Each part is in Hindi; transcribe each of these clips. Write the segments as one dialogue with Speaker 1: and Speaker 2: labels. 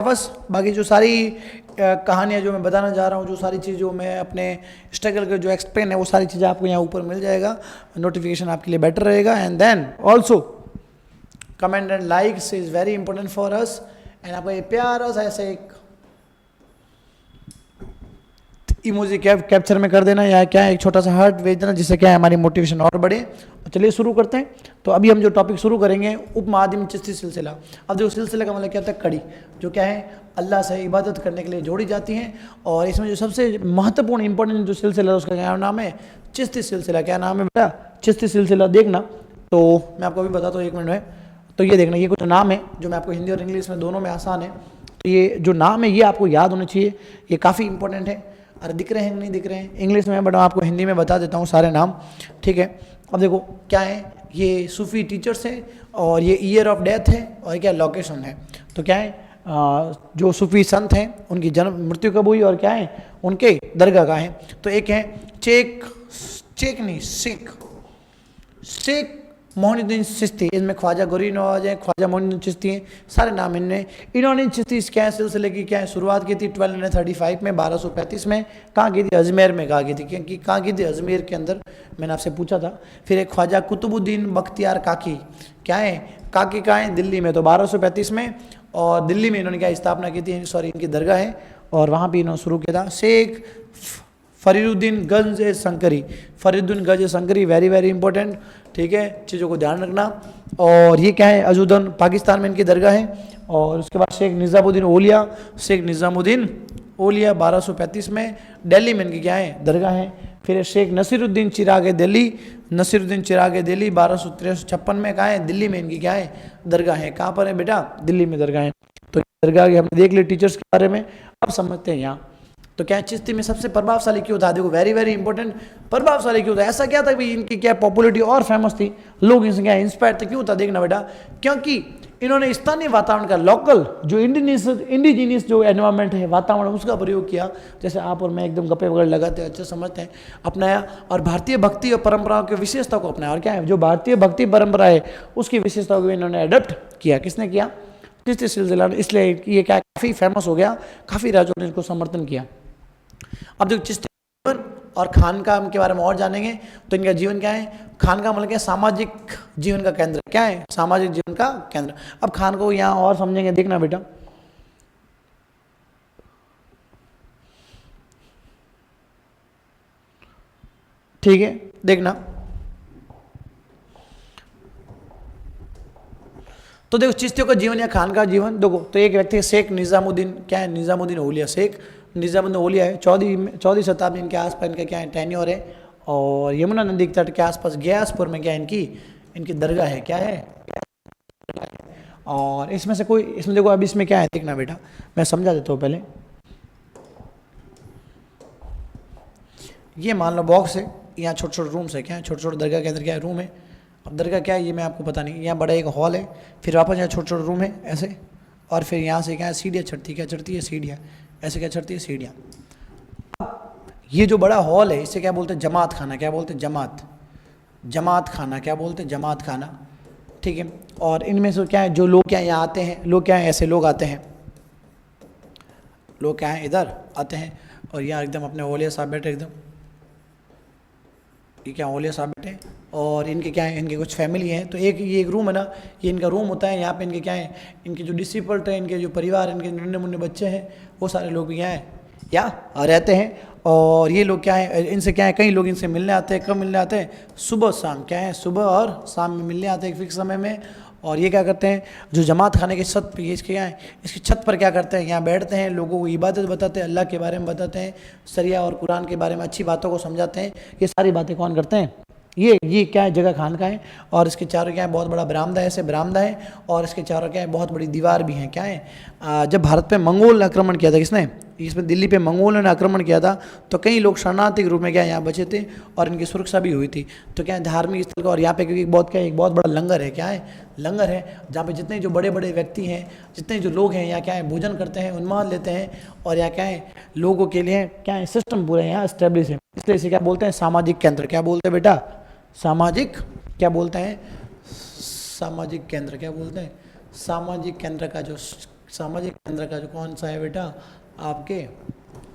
Speaker 1: बस बाकी जो सारी कहानियाँ जो मैं बताना चाह रहा हूँ, जो सारी चीज़ जो मैं अपने स्ट्रगल के जो एक्सप्लेन है, वो सारी चीज़ें आपको यहाँ ऊपर मिल जाएगा, नोटिफिकेशन आपके लिए बेटर रहेगा। And then also comment and likes is very important for us. And आपका ये प्यारा सा ऐसे एक इमोजी कैप्चर में कर देना, या क्या है एक छोटा सा हार्ट भेज देना, जिससे क्या है हमारी मोटिवेशन और बढ़े। चलिए शुरू करते हैं। तो अभी हम जो टॉपिक शुरू करेंगे, उपमहादिम चिश्ती सिलसिला। अब देखो सिलसिला का मतलब क्या होता है, कड़ी, जो क्या है अल्लाह से इबादत करने के लिए जोड़ी जाती हैं। और इसमें जो सबसे महत्वपूर्ण इंपॉर्टेंट जो सिलसिला है उसका क्या नाम है, चिश्ती सिलसिला। क्या नाम है बेटा, चिश्ती सिलसिला। देखना तो मैं आपको अभी बताता हूँ 1 मिनट में। तो ये देखना, ये कुछ नाम है जो मैं आपको हिंदी और इंग्लिश में दोनों में आसान है। तो ये जो नाम है ये आपको याद होने चाहिए, ये काफ़ी इंपॉर्टेंट है। अरे दिख रहे हैं नहीं दिख रहे हैं इंग्लिश में, बट मैं आपको हिंदी में बता देता हूँ सारे नाम, ठीक है। अब देखो क्या है, ये सूफी टीचर्स हैं, और ये ईयर ऑफ डेथ है, और क्या लोकेशन है। तो क्या है, जो सूफी संत हैं उनकी जन्म मृत्यु कब हुई, और क्या है उनके दरगाह का है। तो एक है शेख मोइनुद्दीन चिश्ती, इसमें ख्वाजा गौरी नवाज है, ख्वाजा मोइनुद्दीन चिश्ती हैं, सारे नाम इनने। इन्होंने चिश्ती क्या है सिलसिले की क्या है शुरुआत की थी 1235 में, 1235 में। कहाँ की थी, अजमेर में कहाँ की थी, क्योंकि कहाँ की थी, अजमेर के अंदर, मैंने आपसे पूछा था। फिर एक ख्वाजा कुतुबुद्दीन बख्तियार काकी, क्या है काकी कहाँ है, दिल्ली में, तो 1235 में। और दिल्ली में इन्होंने क्या स्थापना की थी, सॉरी इनकी दरगाह है, और वहाँ भी इन्होंने शुरू किया था। शेख फरीदुद्दीन गंज शंकरी, फरीदुद्दीन गंज शंकरी, वेरी वेरी इंपॉर्टेंट, ठीक है, चीज़ों को ध्यान रखना। और ये क्या है, अजूदन पाकिस्तान में इनकी दरगाह है। और उसके बाद शेख निज़ामुद्दीन ओलिया, शेख निज़ामुद्दीन ओलिया 1235 में, दिल्ली में इनकी क्या है दरगाह है। फिर शेख नसीरुद्दीन चिराग दिल्ली, नसीरुद्दीन चिराग दिल्ली 1256 में, कहाँ है, दिल्ली में इनकी क्या है दरगाह है। कहाँ पर है बेटा, दिल्ली में दरगाह है। तो दरगाह की हमने देख ली टीचर्स के बारे में। अब समझते हैं यहाँ तो क्या चिश्ती में सबसे प्रभावशाली क्यों था, देखो वेरी वेरी इंपॉर्टेंट, प्रभावशाली क्यों था, ऐसा क्या था कि इनकी क्या पॉपुलरिटी और फेमस थी, लोग इनसे क्या इंस्पायर थे, क्यों था, देखना बेटा। क्योंकि इन्होंने स्थानीय वातावरण का, लोकल जो इंडिजीनियस जो एनवायरनमेंट है, वातावरण, उसका प्रयोग किया। जैसे आप और मैं एकदम गप्पे वगैरह लगाते हैं, अच्छे समझते हैं, अपनाया, और भारतीय भक्ति और परंपराओं की विशेषता को अपनाया। और क्या है, जो भारतीय भक्ति परंपरा है उसकी विशेषताओं को इन्होंने अडॉप्ट किया। किसने किया, चिश्ती सिलसिला, इसलिए ये क्या काफ़ी फेमस हो गया, काफ़ी राज्यों ने इसको समर्थन किया। अब देखो चिश्ती जीवन और खानकाह के बारे में और जानेंगे। तो इनका जीवन क्या है, खानकाह मतलब क्या, सामाजिक जीवन का केंद्र, क्या है, सामाजिक जीवन का केंद्र। अब खान को यहाँ और समझेंगे, देखना बेटा। ठीक है, देखना। तो देखो चिश्तियों का जीवन या खानकाह जीवन देखो, तो एक व्यक्ति है शेख निज़ामुद्दीन, क्या है, निज़ामुद्दीन ओलिया, शेख निज़ामुद्दीन ओलिया है। 14वीं शताब्दी इनके आसपास इनका क्या है टेन्योर है। और यमुना नदी के तट के आसपास ग्यासपुर में क्या है इनकी दरगाह है, क्या है। और इसमें से कोई, इसमें देखो अब इसमें क्या है, देखना बेटा, मैं समझा देता हूँ पहले। ये मान लो बॉक्स है, यहाँ छोटे छोटे रूम्स है, क्या है, छोटे छोटे दरगाह के अंदर क्या है रूम है। अब दरगाह क्या है ये मैं आपको पता नहीं, यहाँ बड़ा एक हॉल है, फिर वापस यहाँ छोटे छोटे रूम है ऐसे, और फिर यहाँ से क्या है सीढ़ियाँ चढ़ती, क्या चढ़ती है सीढ़ियाँ, ऐसे क्या चढ़ती है सीढ़ियाँ। ये जो बड़ा हॉल है इसे क्या बोलते हैं, जमात खाना, क्या बोलते हैं, जमात खाना, क्या बोलते हैं, जमात खाना, ठीक है। और इनमें से क्या है, जो लोग क्या यहाँ आते हैं, लोग क्या है ऐसे लोग आते हैं, लोग क्या है इधर आते हैं, और यहाँ एकदम अपने औलिया साहब बैठे, एकदम ये क्या औलिया साहब बैठे, और इनके क्या है, इनके कुछ फैमिली हैं। तो ये एक रूम है ना, ये इनका रूम होता है। यहाँ पे इनके क्या है, इनके जो डिसिपल्ट हैं, इनके जो परिवार, इनके नन्हे मुन्ने बच्चे हैं, वो सारे लोग यहाँ हैं, यहाँ रहते हैं। और ये लोग क्या है, इनसे क्या है, कई लोग इनसे मिलने आते हैं। कब मिलने आते हैं, सुबह शाम, क्या है, सुबह और शाम में मिलने आते हैं एक फिक्स समय में। और ये क्या करते हैं, जो जमात खाने के छत पे, इसके क्या है, इसकी छत पर क्या करते हैं, यहाँ बैठते हैं, लोगों को इबादत बताते हैं, अल्लाह के बारे में बताते हैं, शरिया और कुरान के बारे में अच्छी बातों को समझाते हैं। ये सारी बातें कौन करते हैं, ये क्या है, जगह खानकाह है। और इसके चारों क्या है, बहुत बड़ा बरामदा है, ऐसे बरामदा है, और इसके चारों क्या है, बहुत बड़ी दीवार भी है, क्या है। जब भारत पे मंगोल ने आक्रमण किया था, किसने, इसमें दिल्ली पे मंगोलों ने आक्रमण किया था, तो कई लोग शरणार्थी के रूप में क्या यहाँ बचे थे, और इनकी सुरक्षा भी हुई थी। तो क्या है, धार्मिक स्थल का, और यहाँ पे क्योंकि एक बहुत बड़ा लंगर है, क्या है, लंगर है, जहाँ पे जितने जो बड़े बड़े व्यक्ति हैं, जितने जो लोग हैं, यहाँ क्या है भोजन करते हैं, उन्माद लेते हैं, और यहाँ क्या है लोगों के लिए क्या है सिस्टम पूरे यहाँ इस्टेब्लिश है। इसलिए इसे क्या बोलते हैं, सामाजिक केंद्र, क्या बोलते हैं बेटा, सामाजिक, क्या बोलते हैं, सामाजिक केंद्र, क्या बोलते हैं, सामाजिक केंद्र का जो सामाजिक केंद्र का जो कौन सा है बेटा आपके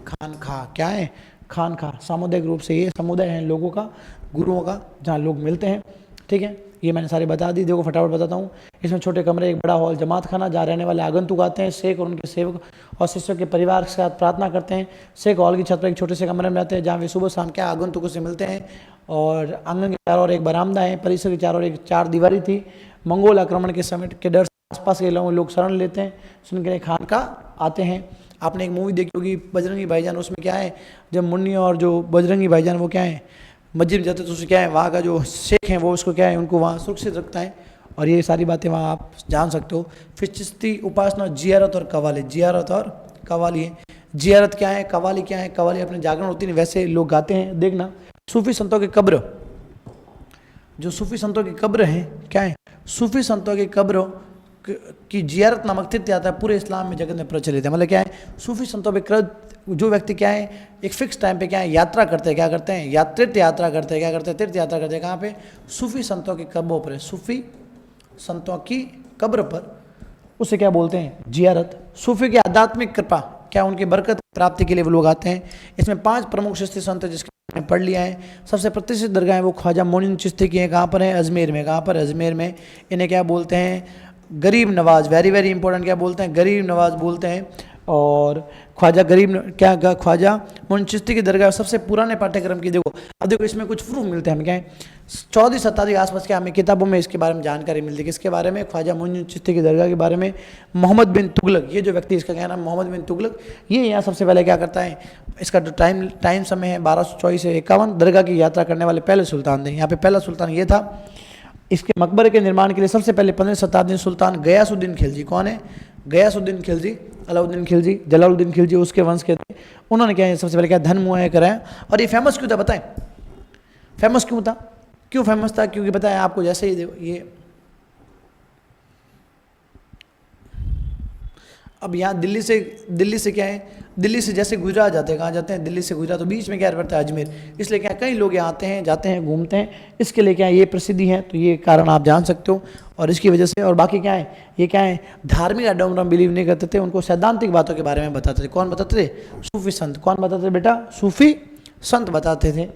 Speaker 1: खानखा, क्या है खानखा। सामुदायिक रूप से ये समुदाय है लोगों का, गुरुओं का, जहाँ लोग मिलते हैं। ठीक है, ये मैंने सारी बता दी। देखो फटाफट बताता हूँ। इसमें छोटे कमरे, एक बड़ा हॉल, जमात खाना, जहाँ रहने वाले आगंतुक आते हैं, शेख और उनके सेवक और शिष्यों के परिवार के साथ प्रार्थना करते हैं। शेख हॉल की छत पर एक छोटे से कमरे में रहते हैं, जहाँ वे सुबह शाम क्या आगंतुकों से मिलते हैं। और आंगन के चारों ओर एक बरामदा है, परिसर के चारों ओर एक चार दीवारी थी। मंगोल आक्रमण के समय के डर से आसपास के इलाकों में लोग शरण लेते हैं, सुन के लिए खानका आते हैं। आपने एक मूवी देखी होगी बजरंगी भाईजान, उसमें क्या है जब मुन्नी और जो बजरंगी भाईजान वो क्या है मस्जिद में जाते तो उससे क्या है वहाँ का जो शेख है वो उसको क्या है उनको वहाँ सुरक्षित रखता है। और ये सारी बातें वहाँ आप जान सकते हो। फिर चिश्ती उपासना, जियारत और कवाली, जियारत और कवाली है। जियारत क्या है, कवाली क्या है। कवाली अपने जागरण होती है वैसे लोग गाते हैं। देखना सूफी संतों के कब्र, जो सूफी संतों की कब्र हैं क्या है, सूफी संतों की कब्र की जियारत नामक तीर्थ यात्रा पूरे इस्लाम में जगत में प्रचलित है। मतलब क्या है सूफी संतों पे जो व्यक्ति क्या है एक फिक्स टाइम पे क्या है यात्रा करते हैं, क्या करते हैं तीर्थ यात्रा करते हैं, क्या करते हैं तीर्थ यात्रा करते हैं। कहाँ पे, सूफी संतों की कब्रों पर, सूफी संतों की कब्र पर, उसे क्या बोलते हैं जियारत। सूफी की आध्यात्मिक कृपा क्या उनकी बरकत प्राप्ति के लिए वो लोग आते हैं। इसमें 5 प्रमुख चिश्ती संत है जिसके मैंने पढ़ लिया है। सबसे प्रतिष्ठित दरगाह है वो ख्वाजा मोइनुद्दीन चिश्ती की है। कहाँ पर है, अजमेर में। कहाँ पर, अजमेर में। इन्हें क्या बोलते हैं, गरीब नवाज, वेरी वेरी इंपॉर्टेंट, क्या बोलते हैं, गरीब नवाज बोलते हैं। और ख्वाजा ख्वाजा मोइनुद्दीन चिश्ती की दरगाह सबसे पुराने पाठ्यक्रम की। देखो अब देखो इसमें कुछ प्रूफ मिलते हैं हमें, क्या है 14वीं शताब्दी के आसपास क्या हमें किताबों में इसके बारे में जानकारी मिलती है। किसके बारे में, ख्वाजा मोइनुद्दीन चिश्ती की दरगाह के बारे में। मोहम्मद बिन तुगलक, ये जो व्यक्ति, इसका क्या नाम मोहम्मद बिन तुगलक, ये यहाँ सबसे पहले क्या करता है, इसका जो टाइम समय है 1224 से 51, दरगाह की यात्रा करने वाले पहले सुल्तान थे। यहाँ पे पहला सुल्तान ये था। इसके मकबरे के निर्माण के लिए सबसे पहले 15वीं शताब्दी सुल्तान गयासुद्दीन खिलजी, कौन है, गयासुद्दीन खिलजी, अलाउद्दीन खिलजी, जलालुद्दीन खिलजी उसके वंश के थे। उन्होंने क्या है सबसे पहले क्या धन मुहैया कराया। और ये फेमस क्यों था बताएं, फेमस क्यों था, क्यों फेमस था, क्योंकि पता है आपको, जैसे ही ये अब यहाँ दिल्ली से क्या है, दिल्ली से जैसे गुजरात जाते हैं, कहाँ जाते हैं, दिल्ली से गुजरात, तो बीच में क्या पड़ता है अजमेर। इसलिए क्या कई लोग यहाँ आते हैं, जाते हैं, घूमते हैं। इसके लिए क्या ये प्रसिद्धि है, तो ये कारण आप जान सकते हो। और इसकी वजह से, और बाकी क्या है, ये क्या है धार्मिक आइडियोलॉजी में बिलीव नहीं करते थे, उनको सैद्धांतिक बातों के बारे में बताते थे। कौन बताते थे, सूफी संत। कौन बताते थे बेटा, सूफी संत बताते थे।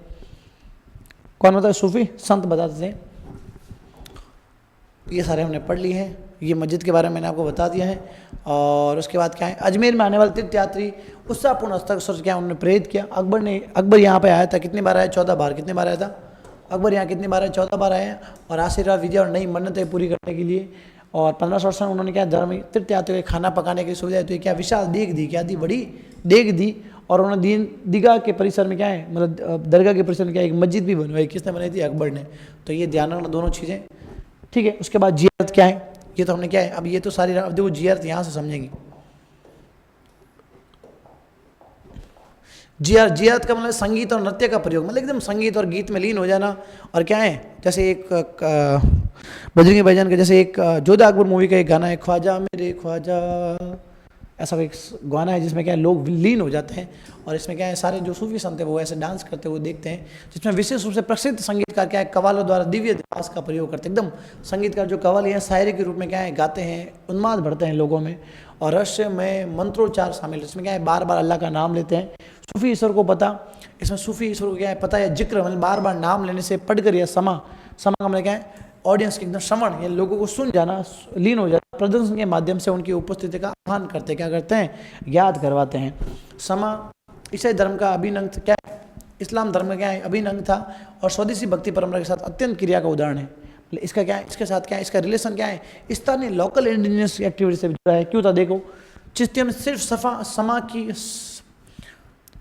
Speaker 1: कौन बताते, सूफी संत बताते थे। ये सारे हमने पढ़ लिए हैं। ये मस्जिद के बारे में मैंने आपको बता दिया है। और उसके बाद क्या है, अजमेर में आने वाले तीर्थयात्री उत्साहपूर्ण हस्ताक्षर से क्या उन्होंने प्रेरित किया। अकबर यहाँ पे आया था, कितनी बार आया, 14 बार। कितनी बार आया था अकबर यहाँ, कितनी बार आया, 14 बार आया। और आशीर्वाद, विजय और नई मन्नतें पूरी करने के लिए। और 1500 में उन्होंने क्या धर्म तीर्थयात्रियों के खाना पकाने की सुविधा दी। क्या विशाल देग दी, क्या दी, बड़ी देग दी। और उन्होंने दीघा के परिसर में क्या है, मतलब दरगाह के परिसर में क्या एक मस्जिद भी बनवाई। किसने बनाई थी, अकबर ने। तो ये ध्यान रखना दोनों चीज़ें, ठीक है। उसके बाद जियारत क्या है, ये तो हमने क्या है, अब ये तो सारी, अब देखो जियारत यहाँ से समझेंगे। जियारत का मतलब संगीत और नृत्य का प्रयोग, मतलब एकदम संगीत और गीत में लीन हो जाना। और क्या है, जैसे एक बजरंगी भाईजान का, जैसे एक जोधा अकबर मूवी का एक गाना है, ख्वाजा मेरे ख्वाजा, ऐसा एक गाना है जिसमें क्या है लोग लीन हो जाते हैं। और इसमें क्या है सारे जो सूफी संत हैं वो ऐसे डांस करते हुए देखते हैं, जिसमें विशेष रूप से प्रसिद्ध संगीतकार क्या है कवालों द्वारा दिव्य दिवास का प्रयोग करते हैं। एकदम संगीतकार जो कवाली है शायरी के रूप में क्या है गाते हैं, उन्माद भरते हैं लोगों में। और रहस्य में मंत्रोच्चार शामिल है, इसमें क्या है बार बार अल्लाह का नाम लेते हैं। सूफी ईश्वर को पता, इसमें सूफी ईश्वर को क्या है पता है, जिक्र मतलब बार बार नाम लेने से, पढ़कर या समा का मतलब क्या है ऑडियंस के एकदम श्रवण, या लोगों को सुन जाना, लीन हो जाना, प्रदर्शन के माध्यम से उनकी उपस्थिति का आह्वान करते, क्या करते हैं, याद करवाते हैं। समा ईसाई धर्म का अभिनंग क्या है, इस्लाम धर्म का क्या है अभिनंग था। और स्वदेशी भक्ति परंपरा के साथ अत्यंत क्रिया का उदाहरण है। इसका क्या है, इसके साथ क्या है, इसका रिलेशन क्या है, स्थानीय लोकल इंडिजिनियस एक्टिविटी से जुड़ा है। क्यों था, देखो चिश्तिया में सिर्फ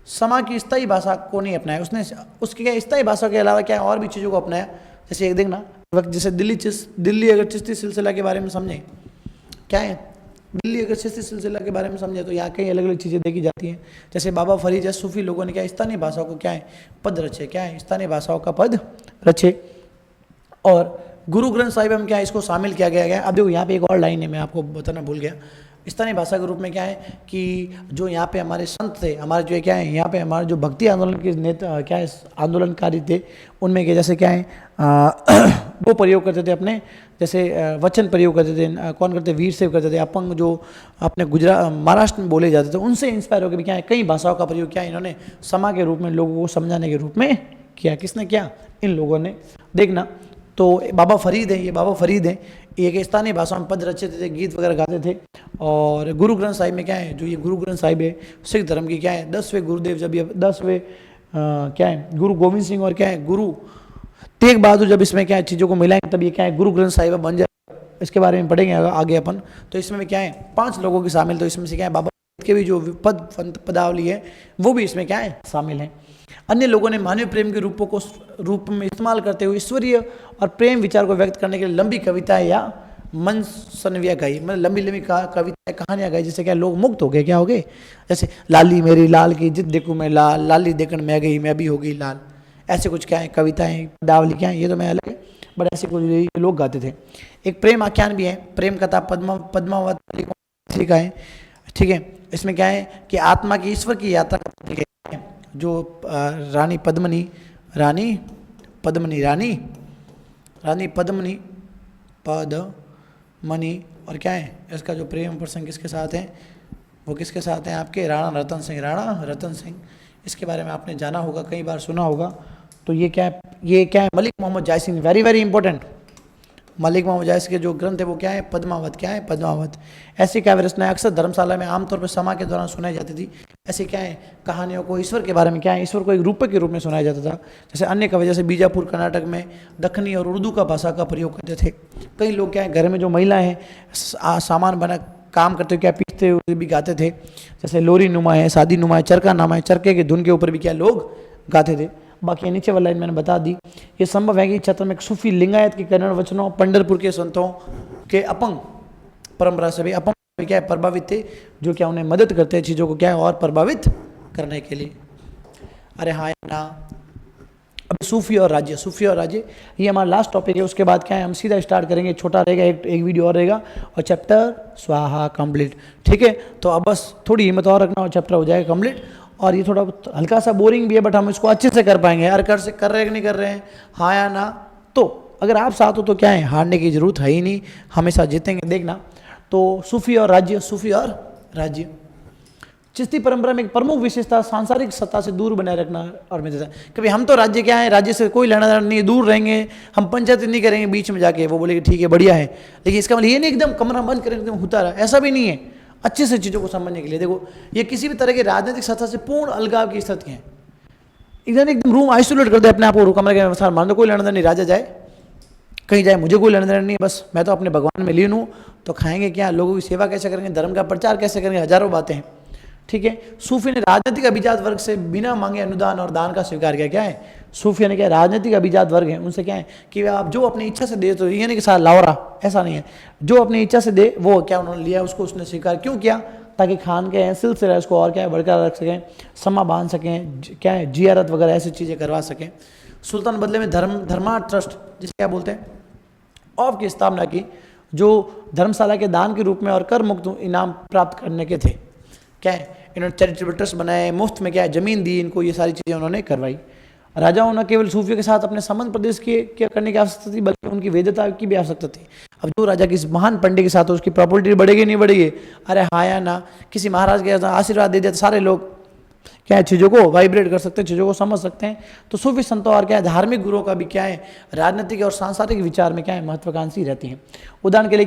Speaker 1: समा की स्थायी भाषा को नहीं अपनाया उसने, उसकी क्या स्थायी भाषा के अलावा क्या और भी चीज़ों को अपनाया। जैसे एक देखना, जैसे दिल्ली अगर चिश्ती सिलसिला के बारे में समझें, क्या है दिल्ली अगर चिश्ती सिलसिला के बारे में समझे तो यहाँ कई अलग अलग चीज़ें देखी जाती हैं। जैसे बाबा फरीद या सूफी लोगों ने क्या स्थानीय भाषाओं को क्या है पद रचे, क्या है स्थानीय भाषाओं का पद रचे। और गुरु ग्रंथ साहिब में क्या है इसको शामिल किया गया है। अब देखो यहाँ पे एक और लाइन है, मैं आपको बताना भूल गया। स्थानीय भाषा के रूप में क्या है कि जो यहाँ पे हमारे संत थे, हमारे जो क्या है यहाँ पे हमारे जो भक्ति आंदोलन के नेता क्या है आंदोलनकारी थे, उनमें के जैसे क्या है वो प्रयोग करते थे अपने, जैसे वचन प्रयोग करते थे। कौन करते? वीर सेव करते थे। अपंग जो अपने गुजरात महाराष्ट्र में बोले जाते थे, उनसे इंस्पायर होकर भी क्या है कई भाषाओं का प्रयोग किया इन्होंने समा के रूप में, लोगों को समझाने के रूप में किया। किसने किया? इन लोगों ने। देखना तो बाबा फरीद है, ये बाबा फरीद है, एक स्थानीय भाषा में पद रचते थे, गीत वगैरह गाते थे। और गुरु ग्रंथ साहिब में क्या है, जो ये गुरु ग्रंथ साहिब है सिख धर्म की क्या है 10वें गुरुदेव, जब ये 10वें क्या है गुरु गोविंद सिंह और क्या है गुरु तेग बहादुर जब इसमें क्या है चीज़ों को मिलाएंगे तब ये क्या है गुरु ग्रंथ साहिब बन जाए। इसके बारे में पढ़ेंगे आगे अपन। तो इसमें क्या है 5 लोगों की शामिल, तो इसमें से क्या है बाबा के भी जो पदावली है वो भी इसमें क्या है शामिल है। अन्य लोगों ने मानवीय प्रेम के रूप में इस्तेमाल करते हुए ईश्वरीय और प्रेम विचार को व्यक्त करने के लिए लंबी कविताएं या मन सनविया गाई, मतलब लंबी लंबी कविताएं कहानियां गाई, जिससे क्या लोग मुक्त हो गए। क्या हो गए? जैसे लाली मेरी लाल की जिद देखूं मैं लाल, लाली देखन मैं गई मैं भी हो गई लाल, ऐसे कुछ क्या है कविताएं पदावली क्या है, ये तो मैं अलग है, बट ऐसे कुछ लोग गाते थे। एक प्रेम आख्यान भी है, प्रेम कथा पद्मावत का है, ठीक है। इसमें क्या है कि आत्मा की ईश्वर की यात्रा करने के जो रानी पद्मनी और क्या है इसका जो प्रेम प्रसंग किसके साथ है, वो किसके साथ है आपके राणा रतन सिंह। इसके बारे में आपने जाना होगा, कई बार सुना होगा। तो ये क्या है Malik Muhammad Jayasi, very very important. Malik Muhammad Jayasi के जो ग्रंथ है वो क्या है पद्मावत। ऐसी काव्य रचनाएं अक्सर धर्मशाला में आमतौर पर समा के दौरान सुनाई जाती थी। ऐसे क्या है कहानियों को ईश्वर के बारे में क्या है ईश्वर को एक रूपक के रूप में सुनाया जाता था। जैसे अन्य कवि जैसे बीजापुर कर्नाटक में दक्षिणी और उर्दू का भाषा का प्रयोग करते थे। कई लोग क्या है घर में जो महिलाएं हैं सामान बना काम करते हुए क्या पीछते हुए भी गाते थे। जैसे लोरी नुमा है, शादी नुमा है, चरका नामा है, चरके की धुन के ऊपर भी क्या लोग गाते थे। बाकी नीचे वाला लाइन मैंने बता दी। ये संभव है कि छत्र में सूफी लिंगायत के कन्नड़ वचनों पंढरपुर के संतों के अपंग परंपरा से भी अपंग क्या है प्रभावित थे, जो क्या उन्हें मदद करते हैं चीज़ों को क्या है और प्रभावित करने के लिए। अरे हाँ ना, अब सूफी और राज्य ये हमारा लास्ट टॉपिक है। उसके बाद क्या है हम सीधा स्टार्ट करेंगे, छोटा रहेगा, एक वीडियो और रहेगा और चैप्टर स्वाहा कंप्लीट, ठीक है। तो अब बस थोड़ी हिम्मत और रखना और चैप्टर हो जाएगा कंप्लीट। और ये थोड़ा हल्का सा बोरिंग भी है बट हम इसको अच्छे से कर पाएंगे। यार कर रहे हैं कि नहीं कर रहे हैं, हाँ या ना। तो अगर आप साथ हो तो क्या है हारने की जरूरत है ही नहीं, हमेशा जीतेंगे। देखना तो सूफी और राज्य चिश्ती परंपरा में एक प्रमुख विशेषता सांसारिक सत्ता से दूर बनाए रखना और में देता है। कभी हम तो राज्य क्या है राज्य से कोई लेना देना नहीं, दूर रहेंगे, हम पंचायत नहीं करेंगे बीच में जाके, वो बोलेंगे ठीक है बढ़िया है। लेकिन इसका मतलब ये नहीं एकदम कमरा बंद करेंगे एकदम होता रहा, ऐसा भी नहीं है। अच्छे से चीज़ों को समझने के लिए देखो, ये किसी भी तरह की राजनीतिक सत्ता से पूर्ण अलगाव की स्थिति है। एकदम रूम आइसोलेट कर दे अपने आप को, कमरे के अनुसार मान दो कोई लेना देना नहीं, राजा जाए कहीं जाए मुझे कोई लेना देना नहीं है, बस मैं तो अपने भगवान में लीन हूँ। तो खाएंगे क्या, लोगों की सेवा कैसे करेंगे, धर्म का प्रचार कैसे करेंगे, हजारों बातें हैं, ठीक है। सूफी ने राजनीतिक अभिजात वर्ग से बिना मांगे अनुदान और दान का स्वीकार किया। क्या है सूफी ने क्या राजनीतिक अभिजात वर्ग है उनसे क्या है कि आप जो अपनी इच्छा से दे, तो ये नहीं कि साथ लाओ रहा, ऐसा नहीं है। जो अपनी इच्छा से दे वो क्या उन्होंने लिया, उसको उसने स्वीकार क्यों किया, ताकि खान के सिलसिला इसको और क्या है बरकरार रख सकें, समा बांध सकें, क्या है जियारत वगैरह ऐसी चीज़ें करवा सकें। सुल्तान बदले में धर्मा ट्रस्ट जिसे क्या बोलते हैं ऑफ की स्थापना की, जो धर्मशाला के दान के रूप में और कर मुक्त इनाम प्राप्त करने के थे। क्या है इन्होंने चैरिटेबल ट्रस्ट बनाए, मुफ्त में क्या है जमीन दी इनको, ये सारी चीज़ें उन्होंने करवाई। राजाओं न केवल सूफियों के साथ अपने संबंध प्रदेश के क्या करने की आवश्यकता थी, बल्कि उनकी वेदता की भी आवश्यकता थी। अब जो राजा किसी महान पंडित के साथ हो उसकी प्रॉपर्टी बढ़ेगी नहीं बढ़ेगी, अरे हाँ या ना, किसी महाराज के आशीर्वाद दे दिया तो सारे लोग क्या है चीज़ों को वाइब्रेट कर सकते हैं, चीज़ों को समझ सकते हैं। तो सूफी संतों और क्या है धार्मिक गुरुओं का भी क्या है राजनीतिक और सांसारिक विचार में क्या है महत्वाकांक्षी रहती हैं। उदाहरण के लिए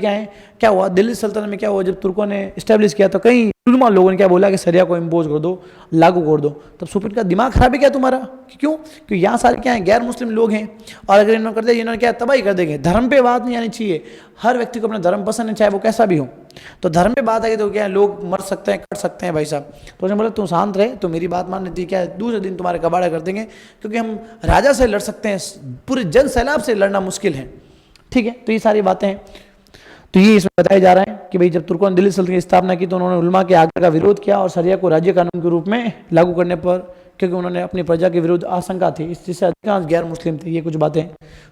Speaker 1: क्या हुआ दिल्ली सल्तनत में क्या हुआ, जब तुर्कों ने इस्टेब्लिश किया तो कई उलमा लोगों ने क्या बोला कि शरिया को इम्पोज कर दो, लागू कर दो। तब सूफी का दिमाग खराब है क्या तुम्हारा, क्यों? क्योंकि यहाँ सारे क्या है गैर मुस्लिम लोग हैं और अगर इन्होंने कर दिया इन्होंने क्या तबाही कर देंगे। धर्म पे बात नहीं आनी चाहिए, हर व्यक्ति को अपना धर्म पसंद है चाहे वो कैसा भी हो। तो धर्म पे बात आई तो क्या है लोग मर सकते हैं कट सकते हैं भाई साहब। तो उसने बोला तू शांत रहे, तो मेरी बात मान लेती क्या है दूसरे दिन तुम्हारे कबाड़ा कर देंगे, क्योंकि हम राजा से लड़ सकते हैं, पूरे जन सैलाब से लड़ना मुश्किल है, ठीक है। तो ये सारी बातें हैं। तो ये इसमें बताया जा रहा है कि भाई जब तुर्कों ने दिल्ली सल्तनत की स्थापना की तो उन्होंने उलमा के आज्ञा का विरोध किया और शरिया को राज्य कानून के रूप में लागू करने पर, क्योंकि उन्होंने अपनी प्रजा के विरुद्ध आशंका थी, इससे अधिकांश गैर मुस्लिम थे। ये कुछ बातें।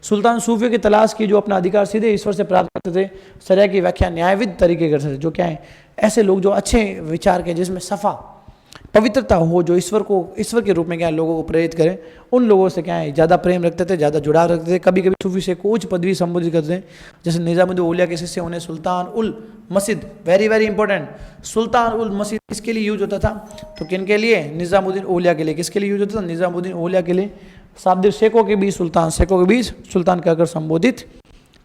Speaker 1: सुल्तान सूफियों की तलाश की जो अपना अधिकार सीधे ईश्वर से प्राप्त करते थे, शरिया की व्याख्या न्यायविद तरीके करते थे। जो क्या है ऐसे लोग जो अच्छे विचार के, जिसमें सफ़ा पवित्रता हो, जो ईश्वर के रूप में क्या है लोगों को प्रेरित करें, उन लोगों से क्या है ज़्यादा प्रेम रखते थे, ज़्यादा जुड़ाव रखते थे। कभी कभी सूफी शेख को उच्च पदवी संबोधित करते हैं, जैसे निज़ामुद्दीन औलिया के शिष्य होने सुल्तान उल मसीद, वेरी वेरी इंपॉर्टेंट, सुल्तान उल मसीद किसके लिए यूज होता था, तो किन के लिए, निज़ामुद्दीन औलिया के लिए। किसके लिए यूज होता था, निज़ामुद्दीन औलिया के लिए। शाब्दिक शेखों के बीच सुल्तान कहकर संबोधित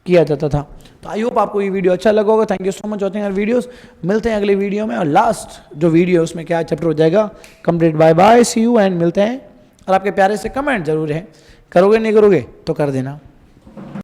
Speaker 1: किया जाता था। तो आई होप आपको ये वीडियो अच्छा लगा होगा। Thank you so much watching our videos. मिलते हैं अगले वीडियो में, और लास्ट जो वीडियो है उसमें क्या चैप्टर हो जाएगा complete. Bye bye, see you and मिलते हैं। और आपके प्यारे से कमेंट जरूर है, करोगे नहीं करोगे तो कर देना।